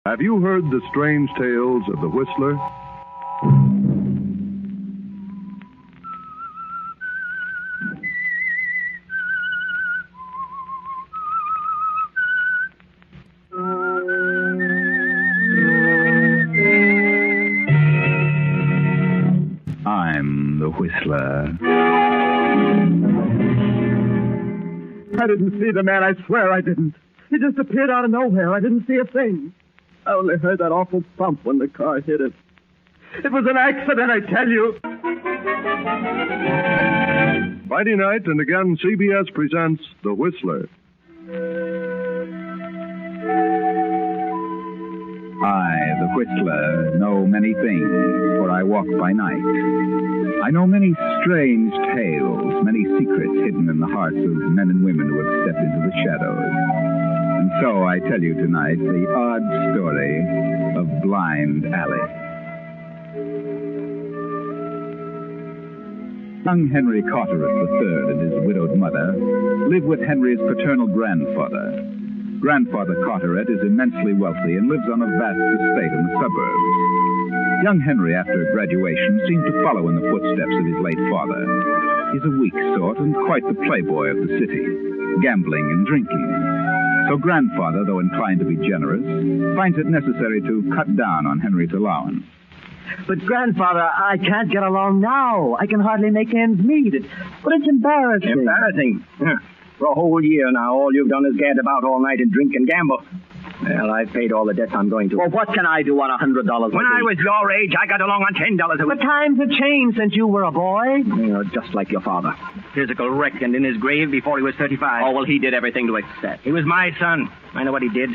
Have you heard the strange tales of the Whistler? I'm the Whistler. I didn't see the man, I swear I didn't. He just appeared out of nowhere. I didn't see a thing. I only heard that awful thump when the car hit it. It was an accident, I tell you. Friday night, and again, CBS presents The Whistler. I, the Whistler, know many things, for I walk by night. I know many strange tales, many secrets hidden in the hearts of men and women who have stepped into the shadows. And so I tell you tonight the odd story of Blind Alley. Young Henry Carteret III and his widowed mother live with Henry's paternal grandfather. Grandfather Carteret is immensely wealthy and lives on a vast estate in the suburbs. Young Henry, after graduation, seemed to follow in the footsteps of his late father. He's a weak sort and quite the playboy of the city, gambling and drinking. So Grandfather, though inclined to be generous, finds it necessary to cut down on Henry's allowance. But, Grandfather, I can't get along now. I can hardly make ends meet. But it's embarrassing. Embarrassing? For a whole year now, all you've done is gad about all night and drink and gamble. Well, I've paid all the debts I'm going to. Well, what can I do on $100 a week? When I was your age, I got along on $10 a week. The times have changed since you were a boy. You're just like your father. Physical wreck and in his grave before he was 35. Oh, well, he did everything to excess. He was my son. I know what he did.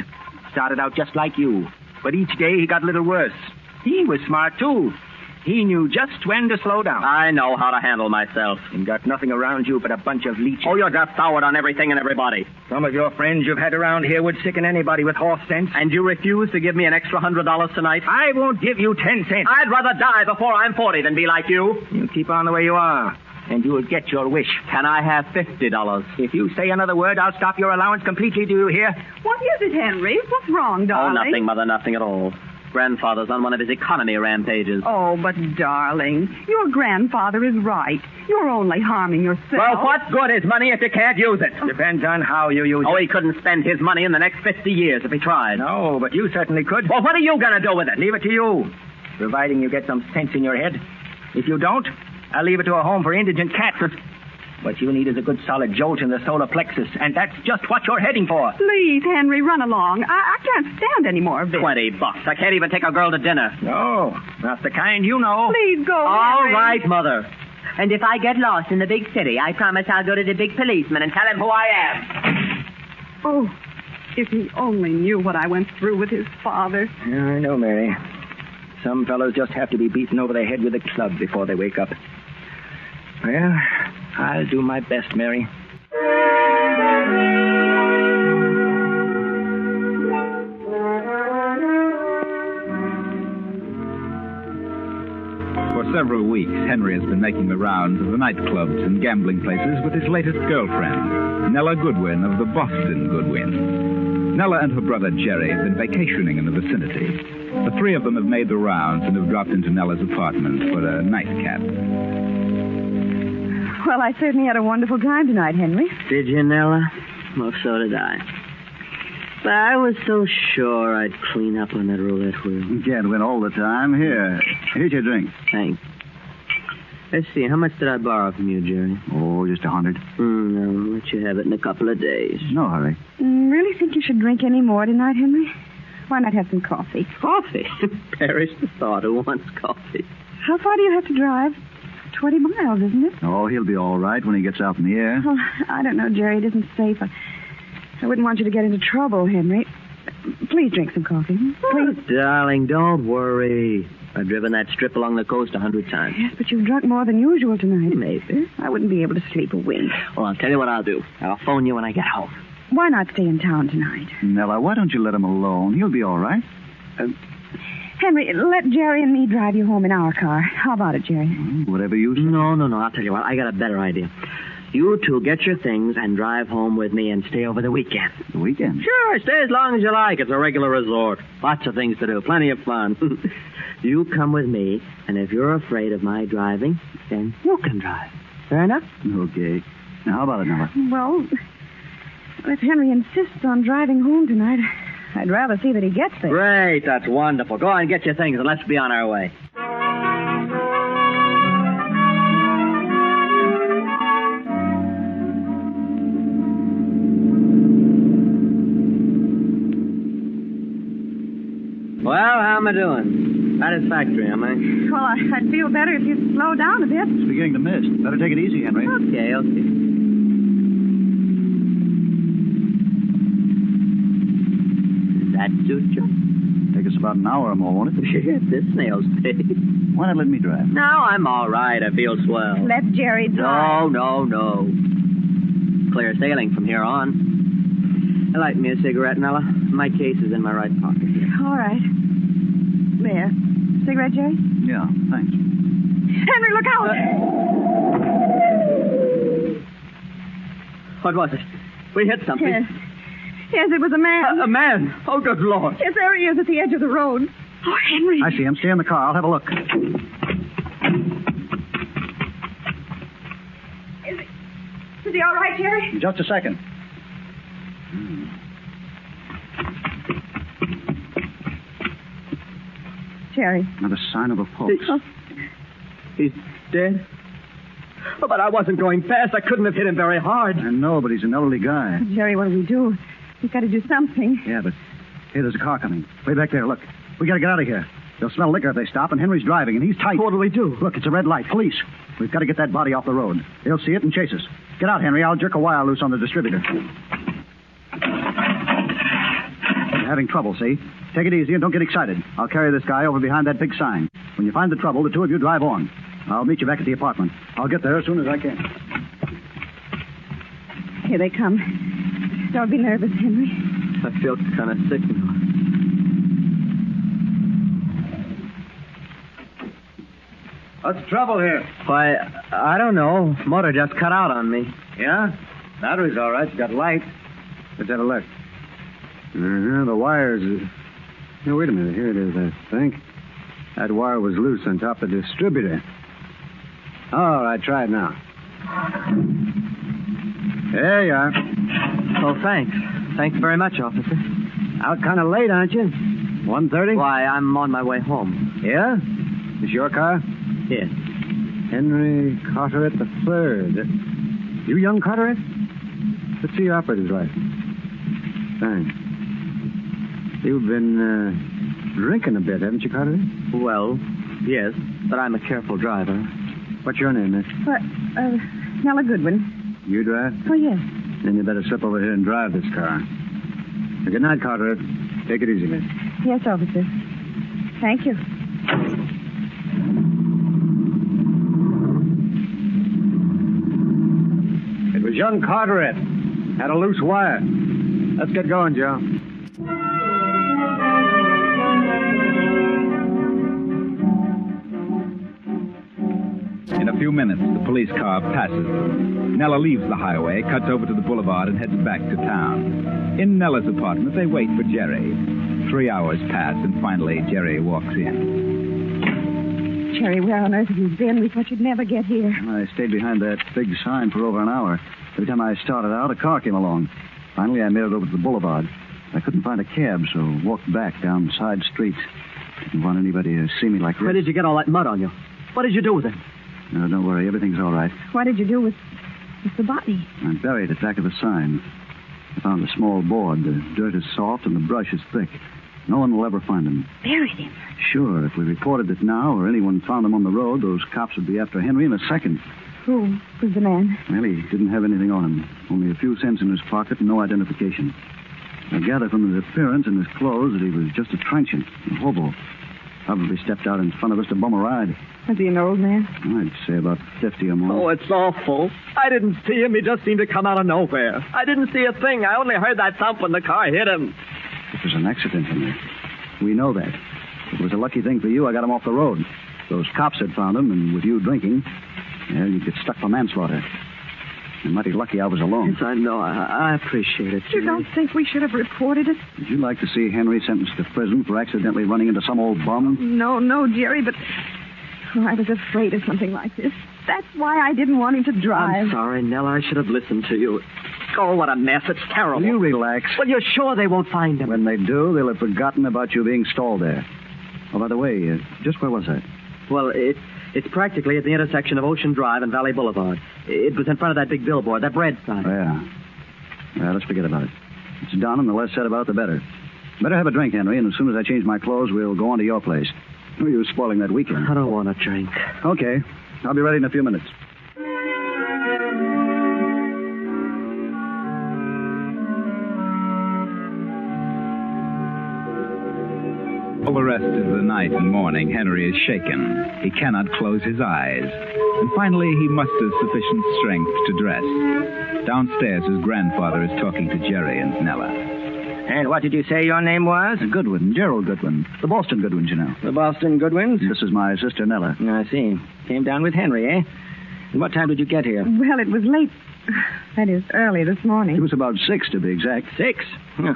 Started out just like you. But each day he got a little worse. He was smart, too. He knew just when to slow down. I know how to handle myself. And got nothing around you but a bunch of leeches. Oh, you got soured on everything and everybody. Some of your friends you've had around here would sicken anybody with horse sense. And you refuse to give me an extra $100 tonight? I won't give you 10 cents. I'd rather die before I'm 40 than be like you. You keep on the way you are, and you will get your wish. Can I have $50? If you say another word, I'll stop your allowance completely. Do you hear? What is it, Henry? What's wrong, darling? Oh, nothing, Mother, nothing at all. Grandfather's on one of his economy rampages. Oh, but darling, your grandfather is right. You're only harming yourself. Well, what good is money if you can't use it? Depends on how you use it. Oh, he couldn't spend his money in the next 50 years if he tried. No, but you certainly could. Well, what are you going to do with it? Leave it to you, providing you get some sense in your head. If you don't, I'll leave it to a home for indigent cats. What you need is a good solid jolt in the solar plexus, and that's just what you're heading for. Please, Henry, run along. I can't stand any more of this. $20. I can't even take a girl to dinner. No, not the kind you know. Please go, All Henry. right, Mother. And if I get lost in the big city, I promise I'll go to the big policeman and tell him who I am. Oh, if he only knew what I went through with his father. Yeah, I know, Mary. Some fellows just have to be beaten over the head with a club before they wake up. Well, I'll do my best, Mary. For several weeks, Henry has been making the rounds of the nightclubs and gambling places with his latest girlfriend, Nella Goodwin of the Boston Goodwin. Nella and her brother Jerry have been vacationing in the vicinity. The three of them have made the rounds and have dropped into Nella's apartment for a nightcap. Well, I certainly had a wonderful time tonight, Henry. Did you, Nella? Well, so did I. But I was so sure I'd clean up on that roulette wheel. You can't win all the time. Here's your drink. Thanks. Let's see, how much did I borrow from you, Jerry? Oh, just 100. No, I'll let you have it in a couple of days. No hurry. Really think you should drink any more tonight, Henry? Why not have some coffee? Coffee? Perish the thought. Who wants coffee? How far do you have to drive? 20 miles, isn't it? Oh, he'll be all right when he gets out in the air. Oh, I don't know, Jerry. It isn't safe. I wouldn't want you to get into trouble, Henry. Please drink some coffee. Please. Oh, darling, don't worry. I've driven that strip along the coast 100 times. Yes, but you've drunk more than usual tonight. Maybe. I wouldn't be able to sleep a wink. Well, I'll tell you what I'll do. I'll phone you when I get home. Why not stay in town tonight? Nella, why don't you let him alone? He'll be all right. Henry, let Jerry and me drive you home in our car. How about it, Jerry? Whatever you say. No. I'll tell you what. I got a better idea. You two get your things and drive home with me and stay over the weekend. The weekend? Sure, stay as long as you like. It's a regular resort. Lots of things to do. Plenty of fun. You come with me, and if you're afraid of my driving, then you can drive. Fair enough? Okay. Now, how about it, Nella? Well, if Henry insists on driving home tonight, I'd rather see that he gets there. Great, that's wonderful. Go on and get your things, and let's be on our way. Well, how am I doing? Satisfactory, am I? Well, I'd feel better if you'd slow down a bit. It's beginning to mist. Better take it easy, Henry. Okay. Does that suit you? Take us about an hour or more, won't it? Shit, this snail's paid. Why not let me drive? No, I'm all right. I feel swell. Let Jerry drive. No. Clear sailing from here on. Light me a cigarette, Nella. My case is in my right pocket here. All right. There. Cigarette, Jerry? Yeah, thanks. Henry, look out! What was it? We hit something. Yes. Yes, it was a man. A man? Oh, good Lord. Yes, there he is at the edge of the road. Oh, Henry. I see him. Stay in the car. I'll have a look. Is he all right, Jerry? Just a second. Jerry. Not a sign of a pulse. He's dead? Oh, but I wasn't going fast. I couldn't have hit him very hard. I know, but he's an elderly guy. Jerry, what do we do? We've got to do something. Yeah, but hey, there's a car coming. Way back there, look. We got to get out of here. They'll smell liquor if they stop, and Henry's driving, and he's tight. What do we do? Look, it's a red light. Police. We've got to get that body off the road. They'll see it and chase us. Get out, Henry. I'll jerk a wire loose on the distributor. You're having trouble, see? Take it easy and don't get excited. I'll carry this guy over behind that big sign. When you find the trouble, the two of you drive on. I'll meet you back at the apartment. I'll get there as soon as I can. Here they come. Don't be nervous, Henry. I feel kind of sick now. What's the trouble here? Why, I don't know. Motor just cut out on me. Yeah? Battery's all right. It's got light. Let's have a look. The wires... No, wait a minute. Here it is, I think. That wire was loose on top of the distributor. All right, try it now. There you are. Oh, thanks. Thanks very much, officer. Out kind of late, aren't you? 1:30? Why, I'm on my way home. Yeah? This your car? Yes. Henry Carteret III. You young Carteret? Let's see your operator's license. Thanks. You've been drinking a bit, haven't you, Carteret? Well, yes, but I'm a careful driver. What's your name, miss? Nella Goodwin. You drive? Oh, yes. Then you better slip over here and drive this car. Good night, Carteret. Take it easy, miss. Yes, officer. Thank you. It was young Carteret. Had a loose wire. Let's get going, Joe. In a few minutes, the police car passes them. Nella leaves the highway, cuts over to the boulevard, and heads back to town. In Nella's apartment, they wait for Jerry. 3 hours pass, and finally, Jerry walks in. Jerry, where on earth have you been? We thought you'd never get here. I stayed behind that big sign for over an hour. Every time I started out, a car came along. Finally, I made it over to the boulevard. I couldn't find a cab, so walked back down side streets. Didn't want anybody to see me like this. Where did you get all that mud on you? What did you do with it? No, don't worry. Everything's all right. What did you do with the body? I buried it back of the sign. I found a small board. The dirt is soft and the brush is thick. No one will ever find him. Buried him? Sure. If we reported it now or anyone found him on the road, those cops would be after Henry in a second. Who was the man? Well, he didn't have anything on him. Only a few cents in his pocket and no identification. I gather from his appearance and his clothes that he was just a transient, a hobo. Probably stepped out in front of us to bum a ride. Was he an old man? I'd say about 50 or more. Oh, it's awful. I didn't see him. He just seemed to come out of nowhere. I didn't see a thing. I only heard that thump when the car hit him. It was an accident, Henry. We know that. It was a lucky thing for you I got him off the road. Those cops had found him, and with you drinking, you'd get stuck for manslaughter. I'm mighty lucky I was alone. Yes, I know. I appreciate it, You Jerry. don't think we should have reported it? Would you like to see Henry sentenced to prison for accidentally running into some old bum? No, Jerry, but I was afraid of something like this. That's why I didn't want him to drive. I'm sorry, Nella. I should have listened to you. Oh, what a mess. It's terrible. Will you relax? Well, you're sure they won't find him? When they do, they'll have forgotten about you being stalled there. Oh, by the way, just where was that? Well, it's practically at the intersection of Ocean Drive and Valley Boulevard. It was in front of that big billboard, that bread sign. Oh, yeah. Well, let's forget about it. It's done, and the less said about it, the better. Better have a drink, Henry, and as soon as I change my clothes, we'll go on to your place. Oh, you're spoiling that weekend. I don't want a drink. Okay. I'll be ready in a few minutes. All the rest of the night and morning, Henry is shaken. He cannot close his eyes. And finally, he musters sufficient strength to dress. Downstairs, his grandfather is talking to Jerry and Nella. And what did you say your name was? Goodwin, Gerald Goodwin. The Boston Goodwins, you know. The Boston Goodwins? This is my sister, Nella. I see. Came down with Henry, eh? And what time did you get here? Well, it was late. That is, early this morning. It was about 6, to be exact. 6? Huh.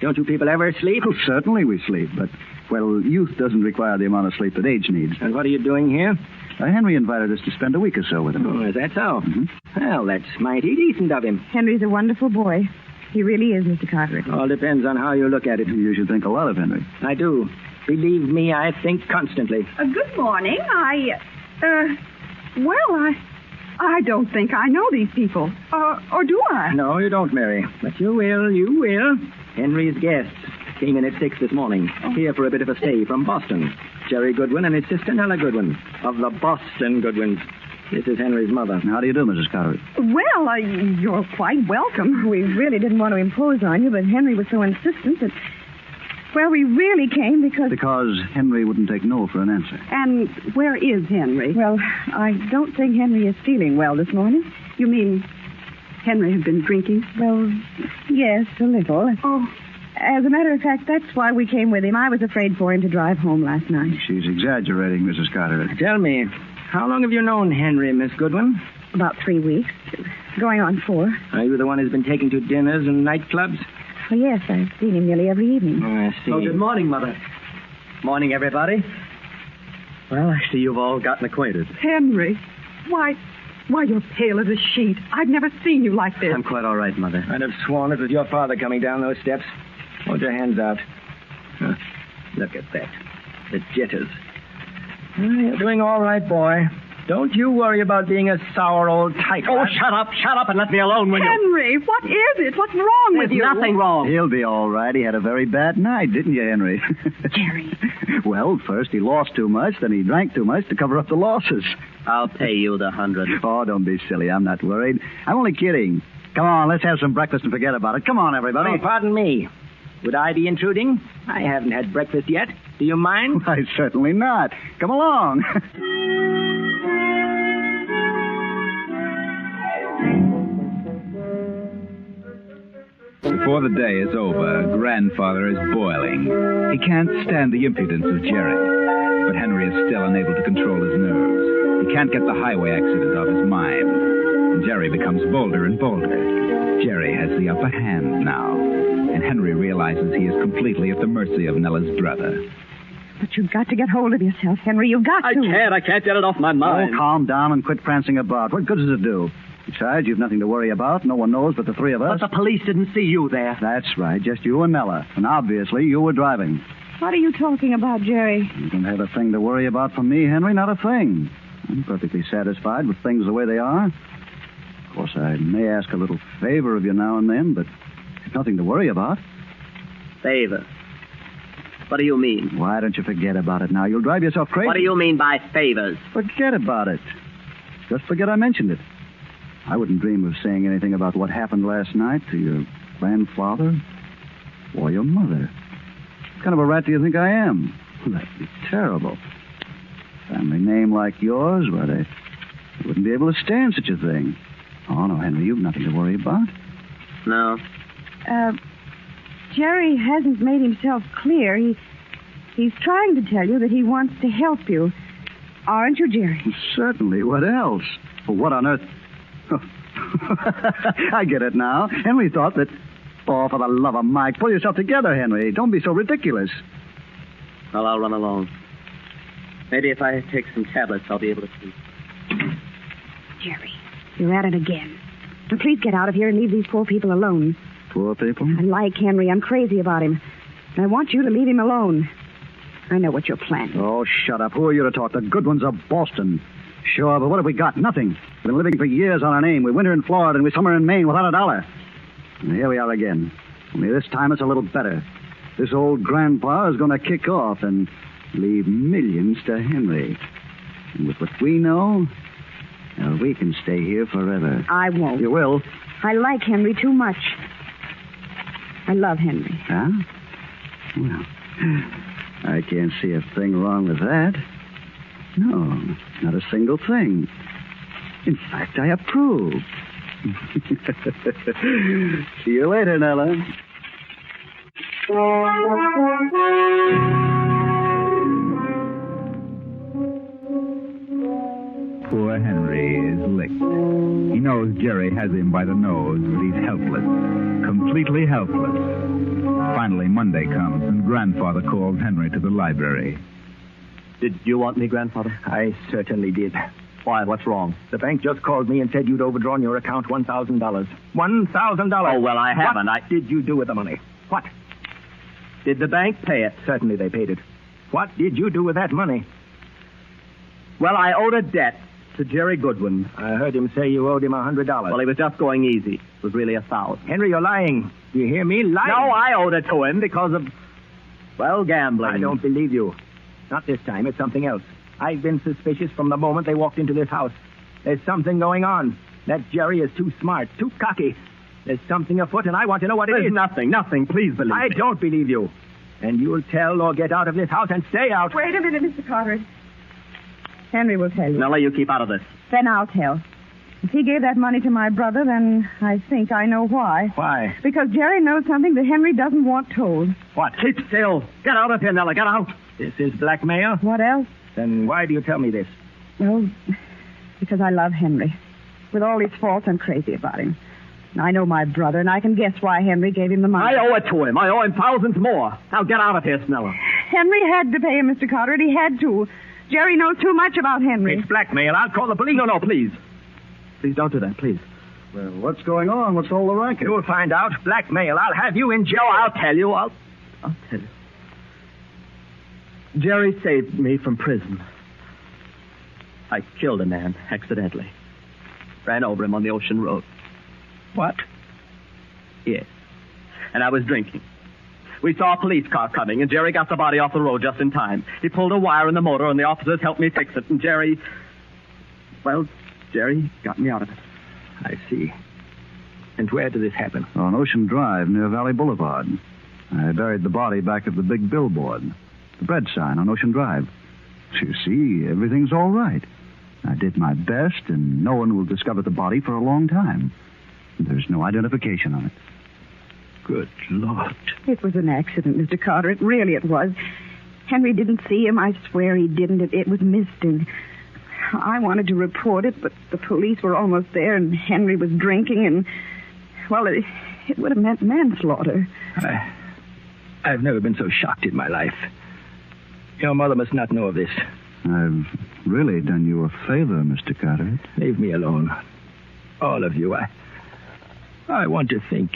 Don't you people ever sleep? Oh, certainly we sleep, but, well, youth doesn't require the amount of sleep that age needs. And what are you doing here? Henry invited us to spend a week or so with him. Oh, is that so? Mm-hmm. Well, that's mighty decent of him. Henry's a wonderful boy. He really is, Mr. Carteret. All depends on how you look at it. You should think a lot of Henry. I do. Believe me, I think constantly. Good morning. I don't think I know these people. Or do I? No, you don't, Mary. But you will. Henry's guests came in at 6 this morning, here for a bit of a stay from Boston. Jerry Goodwin and his sister Nella Goodwin, of the Boston Goodwins. This is Henry's mother. How do you do, Mrs. Carteret? Well, you're quite welcome. We really didn't want to impose on you, but Henry was so insistent that... Well, we really came because... Because Henry wouldn't take no for an answer. And where is Henry? Well, I don't think Henry is feeling well this morning. You mean Henry had been drinking? Well, yes, a little. Oh. As a matter of fact, that's why we came with him. I was afraid for him to drive home last night. She's exaggerating, Mrs. Carteret. Tell me, how long have you known Henry, Miss Goodwin? About 3 weeks. Going on 4. Are you the one who's been taken to dinners and nightclubs? Well, yes, I've seen him nearly every evening. Oh, I see. Oh, good morning, Mother. Morning, everybody. Well, I see you've all gotten acquainted. Henry. Why, you're pale as a sheet. I've never seen you like this. I'm quite all right, Mother. I'd have sworn it was your father coming down those steps. Hold your hands out. Huh. Look at that. The jitters. Well, you're doing all right, boy. Don't you worry about being a sour old tight. Oh, shut up and let me alone, will you? Henry, what is it? What's wrong with There's you? nothing wrong. He'll be all right. He had a very bad night, didn't you, Henry? Jerry. Well, first he lost too much, then he drank too much to cover up the losses. I'll pay you the 100. Oh, don't be silly. I'm not worried. I'm only kidding. Come on, let's have some breakfast and forget about it. Come on, everybody. Oh, pardon me. Would I be intruding? I haven't had breakfast yet. Do you mind? Why, certainly not. Come along. Before the day is over, Grandfather is boiling. He can't stand the impudence of Jerry, but Henry is still unable to control his nerves. He can't get the highway accident off his mind. And Jerry becomes bolder and bolder. Jerry has the upper hand now, and Henry realizes he is completely at the mercy of Nella's brother. But you've got to get hold of yourself, Henry. You've got to. I can't get it off my mind. Oh, calm down and quit prancing about. What good does it do? Besides, you've nothing to worry about. No one knows but the three of us. But the police didn't see you there. That's right, just you and Nella. And obviously, you were driving. What are you talking about, Jerry? You don't have a thing to worry about from me, Henry, not a thing. I'm perfectly satisfied with things the way they are. Of course, I may ask a little favor of you now and then, but it's nothing to worry about. Favor? What do you mean? Why don't you forget about it now? You'll drive yourself crazy. What do you mean by favors? Forget about it. Just forget I mentioned it. I wouldn't dream of saying anything about what happened last night to your grandfather or your mother. What kind of a rat do you think I am? Well, that'd be terrible. Family name like yours, why, they wouldn't be able to stand such a thing. Oh, no, Henry, you've nothing to worry about. No. Jerry hasn't made himself clear. He's trying to tell you that he wants to help you. Aren't you, Jerry? Certainly. What else? Well, what on earth... I get it now. Henry thought that... Oh, for the love of Mike, pull yourself together, Henry. Don't be so ridiculous. Well, I'll run along. Maybe if I take some tablets, I'll be able to sleep. Jerry, you're at it again. Now, please get out of here and leave these poor people alone. Poor people? I like Henry. I'm crazy about him. And I want you to leave him alone. I know what you're planning. Oh, shut up. Who are you to talk? The good ones of Boston. Sure, but what have we got? Nothing. We've been living for years on our name. We winter in Florida and we summer in Maine without a dollar. And here we are again. Only this time it's a little better. This old grandpa is going to kick off and leave millions to Henry. And with what we know, well, we can stay here forever. I won't. You will? I like Henry too much. I love Henry. Huh? Well, I can't see a thing wrong with that. No, not a single thing. In fact, I approve. See you later, Nella. Poor Henry is licked. He knows Jerry has him by the nose, but he's helpless. Completely helpless. Finally, Monday comes, and Grandfather calls Henry to the library. Did you want me, Grandfather? I certainly did. Why? What's wrong? The bank just called me and said you'd overdrawn your account $1,000. $1,000. Oh, well, I haven't. What did you do with the money? What? Did the bank pay it? Certainly they paid it. What did you do with that money? Well, I owed a debt to Jerry Goodwin. I heard him say you owed him $100. Well, he was just going easy. It was really $1,000. Henry, you're lying. Do you hear me? Lying. No, I owed it to him because of, well, gambling. I don't believe you. Not this time. It's something else. I've been suspicious from the moment they walked into this house. There's something going on. That Jerry is too smart, too cocky. There's something afoot, and I want to know what it is. Nothing. Please believe me. I don't believe you. And you'll tell or get out of this house and stay out. Wait a minute, Mr. Carteret. Henry will tell you. Nella, you keep out of this. Then I'll tell. If he gave that money to my brother, then I think I know why. Why? Because Jerry knows something that Henry doesn't want told. What? Keep still. Get out of here, Nella. Get out. This is blackmail? What else? Then why do you tell me this? Well, because I love Henry. With all his faults, I'm crazy about him. I know my brother, and I can guess why Henry gave him the money. I owe it to him. I owe him thousands more. Now get out of here, Snella. Henry had to pay him, Mr. Carteret. He had to. Jerry knows too much about Henry. It's blackmail. I'll call the police. No, please. Please don't do that, please. Well, what's going on? What's all the racket? You'll find out. Blackmail. I'll have you in jail. No, I'll tell you. I'll tell you. Jerry saved me from prison. I killed a man accidentally. Ran over him on the ocean road. What? Yes. And I was drinking. We saw a police car coming, and Jerry got the body off the road just in time. He pulled a wire in the motor, and the officers helped me fix it. And Jerry got me out of it. I see. And where did this happen? On Ocean Drive near Valley Boulevard. I buried the body back of the big billboard. The bread sign on Ocean Drive. So you see, everything's all right. I did my best, and no one will discover the body for a long time. There's no identification on it. Good Lord. It was an accident, Mr. Carteret. Really it was. Henry didn't see him. I swear he didn't. It was misting. I wanted to report it, but the police were almost there, and Henry was drinking, and, well, it would have meant manslaughter. I've never been so shocked in my life. Your mother must not know of this. I've really done you a favor, Mr. Carteret. Leave me alone. All of you. I want to think.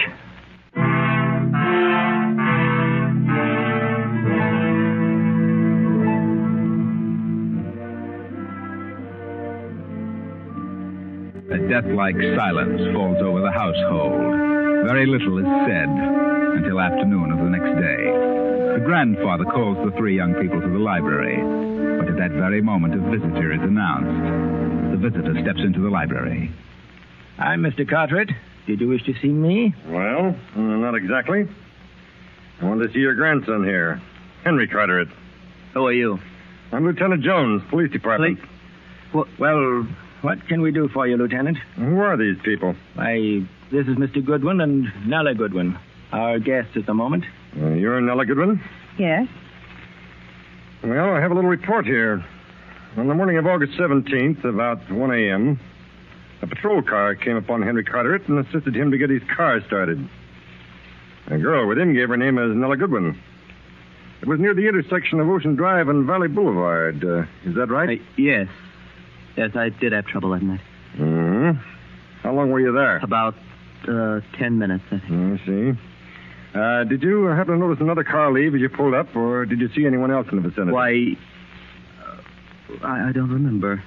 A death-like silence falls over the household. Very little is said until afternoon of the next day. The grandfather calls the three young people to the library, but at that very moment a visitor is announced. The visitor steps into the library. I'm Mr. Carteret. Did you wish to see me? Well, not exactly. I want to see your grandson here, Henry Carteret. Who are you? I'm Lieutenant Jones, Police Department. Well, what can we do for you, Lieutenant? Who are these people? Why, this is Mr. Goodwin and Nella Goodwin, our guests at the moment. You're Nella Goodwin? Yes. Well, I have a little report here. On the morning of August 17th, about 1 a.m., A patrol car came upon Henry Carteret and assisted him to get his car started. A girl with him gave her name as Nella Goodwin. It was near the intersection of Ocean Drive and Valley Boulevard. Is that right? Yes. Yes, I did have trouble that night. Mm-hmm. How long were you there? About 10 minutes, I think. I see. Did you happen to notice another car leave as you pulled up, or did you see anyone else in the vicinity? Why, I don't remember.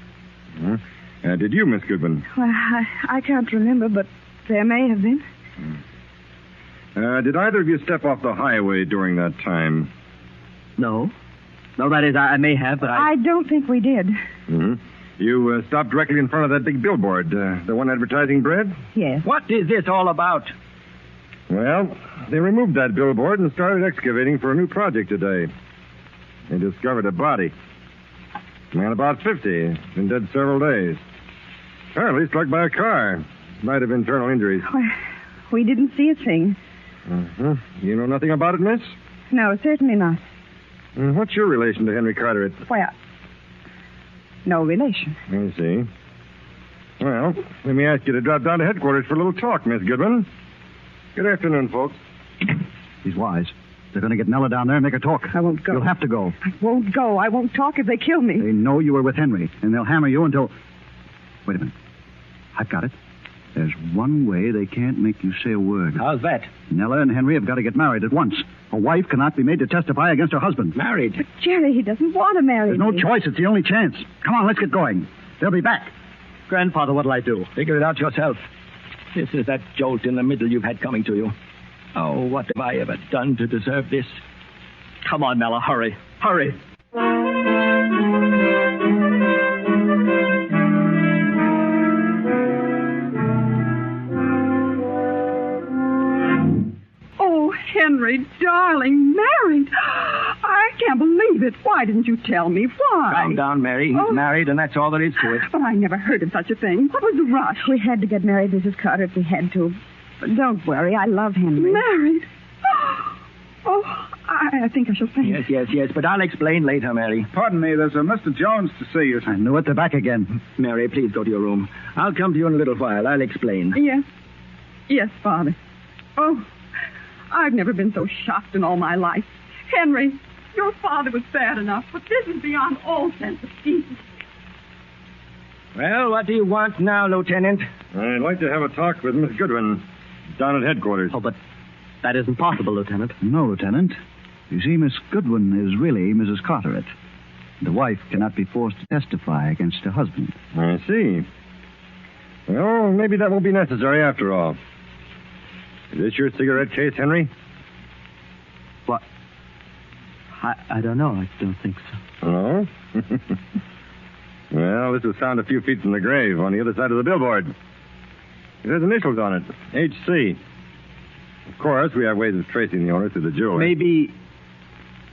Mm-hmm. Did you, Miss Goodwin? Well, I can't remember, but there may have been. Did either of you step off the highway during that time? No. No, that is, I may have, but I don't think we did. Mm-hmm. You stopped directly in front of that big billboard, the one advertising bread? Yes. What is this all about? Well, they removed that billboard and started excavating for a new project today. They discovered a body. A man about 50, been dead several days. Apparently struck by a car. Might have internal injuries. Well, we didn't see a thing. Uh-huh. You know nothing about it, miss? No, certainly not. What's your relation to Henry Carteret? Well, no relation. I see. Well, let me ask you to drop down to headquarters for a little talk, Miss Goodwin. Good afternoon, folks. He's wise. They're going to get Nella down there and make her talk. I won't go. You'll have to go. I won't go. I won't talk if they kill me. They know you were with Henry, and they'll hammer you until... Wait a minute. I've got it. There's one way they can't make you say a word. How's that? Nella and Henry have got to get married at once. A wife cannot be made to testify against her husband. Married? But, Jerry, he doesn't want to marry There's me. no choice. It's the only chance. Come on, let's get going. They'll be back. Grandfather, what'll I do? Figure it out yourself. This is that jolt in the middle you've had coming to you. Oh, what have I ever done to deserve this? Come on, Nella, hurry. Hurry. Oh, Henry, darling, married. I can't believe it. Why didn't you tell me? Why? Calm down, Mary. He's married, and that's all there is to it. But I never heard of such a thing. What was the rush? We had to get married, Mrs. Carter, if we had to. But don't worry, I love Henry. Married? Oh, I think I shall faint. Yes, but I'll explain later, Mary. Pardon me, there's a Mr. Jones to see you. I knew it. They're back again. Mary, please go to your room. I'll come to you in a little while. I'll explain. Yes, Father. Oh, I've never been so shocked in all my life. Henry, your father was bad enough, but this is beyond all sense of decency. Well, what do you want now, Lieutenant? I'd like to have a talk with Miss Goodwin down at headquarters. Oh, but that isn't possible, Lieutenant. No, Lieutenant. You see, Miss Goodwin is really Mrs. Carteret. The wife cannot be forced to testify against her husband. I see. Well, maybe that won't be necessary after all. Is this your cigarette case, Henry? What? I don't know. I don't think so. No? Well, this was found a few feet from the grave on the other side of the billboard. It has initials on it. H.C. Of course, we have ways of tracing the owner through the jewelry.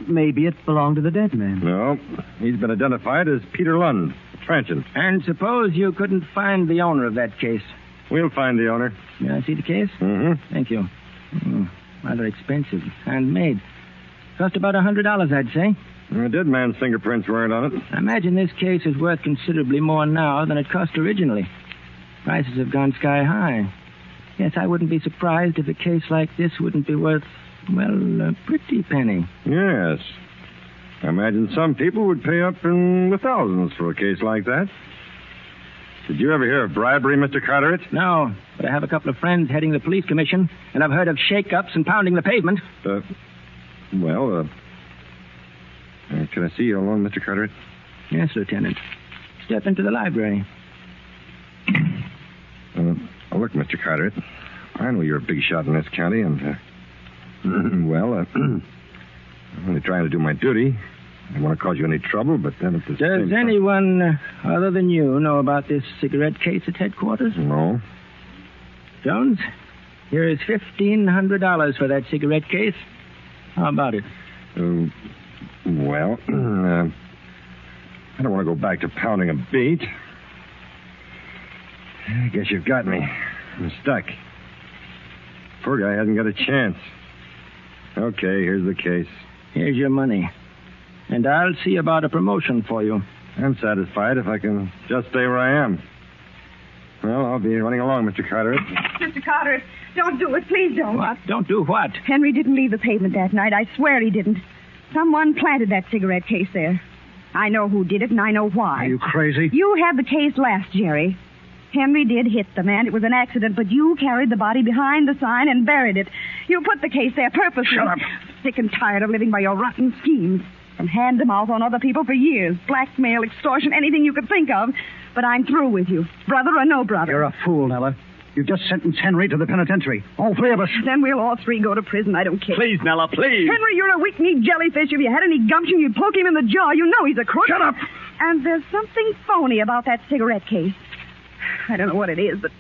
Maybe it belonged to the dead man. No. He's been identified as Peter Lund, a transient. And suppose you couldn't find the owner of that case. We'll find the owner. May I see the case? Mm-hmm. Thank you. Rather expensive. Handmade. Cost about $100, I'd say. The dead man's fingerprints weren't on it. I imagine this case is worth considerably more now than it cost originally. Prices have gone sky high. Yes, I wouldn't be surprised if a case like this wouldn't be worth, well, a pretty penny. Yes. I imagine some people would pay up in the thousands for a case like that. Did you ever hear of bribery, Mr. Carteret? No, but I have a couple of friends heading the police commission, and I've heard of shake-ups and pounding the pavement. Can I see you alone, Mr. Carteret? Yes, Lieutenant. Step into the library. Look, Mr. Carteret, I know you're a big shot in this county, and, I'm only trying to do my duty. I don't want to cause you any trouble, but then at the same Does time... anyone other than you know about this cigarette case at headquarters? No. Jones, here is $1,500 for that cigarette case. How about it? I don't want to go back to pounding a beat. I guess you've got me. I'm stuck. Poor guy hasn't got a chance. Okay, here's the case. Here's your money. And I'll see about a promotion for you. I'm satisfied if I can just stay where I am. Well, I'll be running along, Mr. Carteret. Mr. Carteret, don't do it. Please don't. What? Don't do what? Henry didn't leave the pavement that night. I swear he didn't. Someone planted that cigarette case there. I know who did it, and I know why. Are you crazy? You had the case last, Jerry. Henry did hit the man. It was an accident, but you carried the body behind the sign and buried it. You put the case there purposely. Shut up. Sick and tired of living by your rotten schemes. From hand to mouth on other people for years. Blackmail, extortion, anything you could think of. But I'm through with you. Brother or no brother. You're a fool, Nella. You've just sentenced Henry to the penitentiary. All three of us. Then we'll all three go to prison. I don't care. Please, Nella, please. Henry, you're a weak-kneed jellyfish. If you had any gumption, you'd poke him in the jaw. You know he's a crook. Shut up. And there's something phony about that cigarette case. I don't know what it is, but...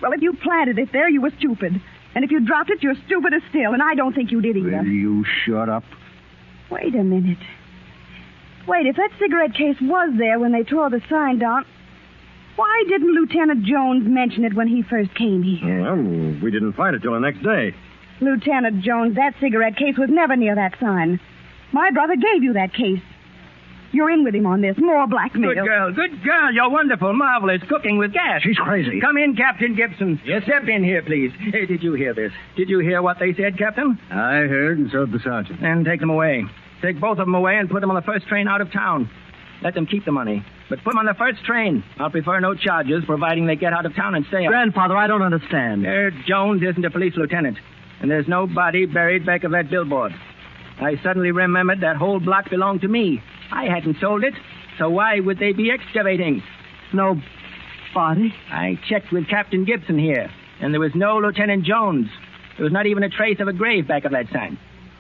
Well, if you planted it there, you were stupid. And if you dropped it, you're stupider still. And I don't think you did either. Will you shut up? Wait a minute. Wait, if that cigarette case was there when they tore the sign down... Why didn't Lieutenant Jones mention it when he first came here? Well, we didn't find it till the next day. Lieutenant Jones, that cigarette case was never near that sign. My brother gave you that case. You're in with him on this. More blackmail. Good girl, good girl. You're wonderful, marvelous, cooking with gas. She's crazy. Come in, Captain Gibson. Yes, step in here, please. Hey, did you hear this? Did you hear what they said, Captain? I heard, and so did the sergeant. Then take them away. Take both of them away and put them on the first train out of town. Let them keep the money. But put them on the first train. I'll prefer no charges, providing they get out of town and stay out. Grandfather, I don't understand. Jones isn't a police lieutenant. And there's no body buried back of that billboard. I suddenly remembered that whole block belonged to me. I hadn't sold it, so why would they be excavating? No body? I checked with Captain Gibson here, and there was no Lieutenant Jones. There was not even a trace of a grave back of that sign.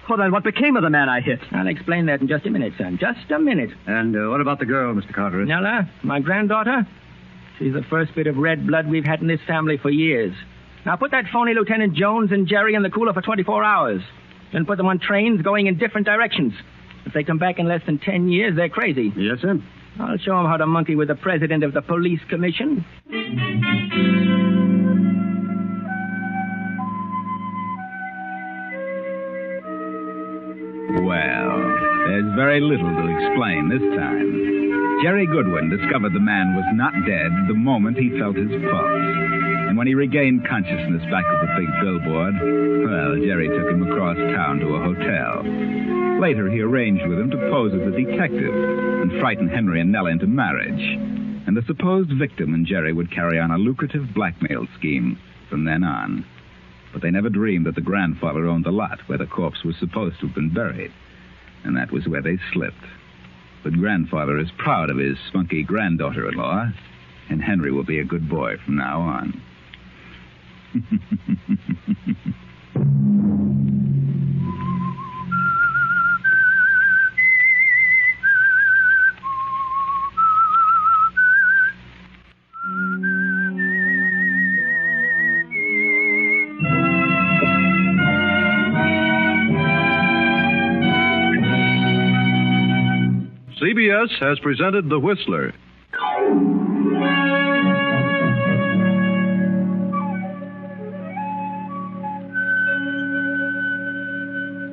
Well, then what became of the man I hit? I'll explain that in just a minute, son. Just a minute. And what about the girl, Mr. Carteret? Nella, my granddaughter? She's the first bit of red blood we've had in this family for years. Now put that phony Lieutenant Jones and Jerry in the cooler for 24 hours. Then put them on trains going in different directions. If they come back in less than 10 years, they're crazy. Yes, sir. I'll show them how to monkey with the president of the police commission. Well, there's very little to explain this time. Jerry Goodwin discovered the man was not dead the moment he felt his pulse. And when he regained consciousness back of the big billboard, well, Jerry took him across town to a hotel. Later, he arranged with him to pose as a detective and frighten Henry and Nella into marriage. And the supposed victim and Jerry would carry on a lucrative blackmail scheme from then on. But they never dreamed that the grandfather owned the lot where the corpse was supposed to have been buried. And that was where they slipped. But grandfather is proud of his spunky granddaughter-in-law, and Henry will be a good boy from now on. CBS has presented The Whistler.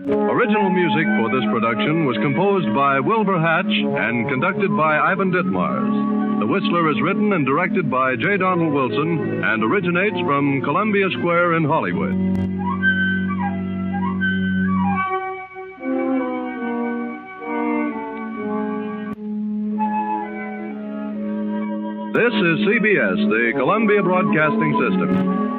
Original music for this production was composed by Wilbur Hatch and conducted by Ivan Ditmars. The Whistler is written and directed by J. Donald Wilson and originates from Columbia Square in Hollywood. This is CBS, the Columbia Broadcasting System.